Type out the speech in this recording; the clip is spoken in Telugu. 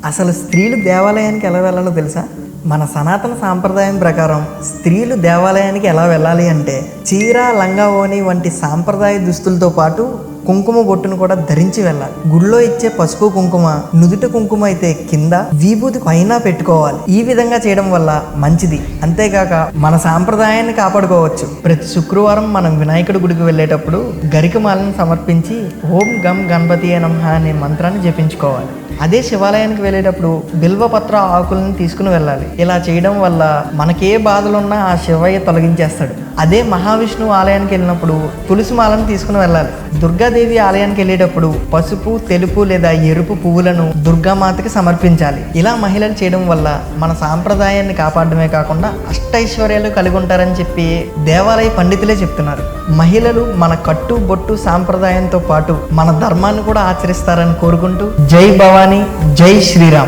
అసలు స్త్రీలు దేవాలయానికి ఎలా వెళ్ళాలో తెలుసా? మన సనాతన సాంప్రదాయం ప్రకారం స్త్రీలు దేవాలయానికి ఎలా వెళ్ళాలి అంటే చీర, లంగా ఓణి వంటి సాంప్రదాయ దుస్తులతో పాటు కుంకుమ బొట్టును కూడా ధరించి వెళ్ళాలి. గుడిలో ఇచ్చే పసుపు కుంకుమ నుదుట కుంకుమ అయితే కింద, విభూతి పైన పెట్టుకోవాలి. ఈ విధంగా చేయడం వల్ల మంచిది. అంతేకాక మన సాంప్రదాయాన్ని కాపాడుకోవచ్చు. ప్రతి శుక్రవారం మనం వినాయకుడి గుడికి వెళ్ళేటప్పుడు గరికమాలను సమర్పించి ఓం గం గణపతి నమః అనే మంత్రాన్ని జపించుకోవాలి. అదే శివాలయానికి వెళ్ళేటప్పుడు బిల్వపత్ర ఆకులను తీసుకుని వెళ్ళాలి. ఇలా చేయడం వల్ల మనకే బాధలున్నా ఆ శివయ్య తొలగించేస్తాడు. అదే మహావిష్ణువు ఆలయానికి వెళ్ళినప్పుడు తులసి మాలను తీసుకుని వెళ్ళాలి. దుర్గాదేవి ఆలయానికి వెళ్ళేటప్పుడు పసుపు, తెలుపు లేదా ఎరుపు పువ్వులను దుర్గామాతకి సమర్పించాలి. ఇలా మహిళలు చేయడం వల్ల మన సాంప్రదాయాన్ని కాపాడమే కాకుండా అష్టైశ్వర్యాలు కలిగి ఉంటారని చెప్పి దేవాలయ పండితులే చెప్తున్నారు. మహిళలు మన కట్టు బొట్టు సాంప్రదాయంతో పాటు మన ధర్మాన్ని కూడా ఆచరిస్తారని కోరుకుంటూ జై భవానీ, జై శ్రీరామ్.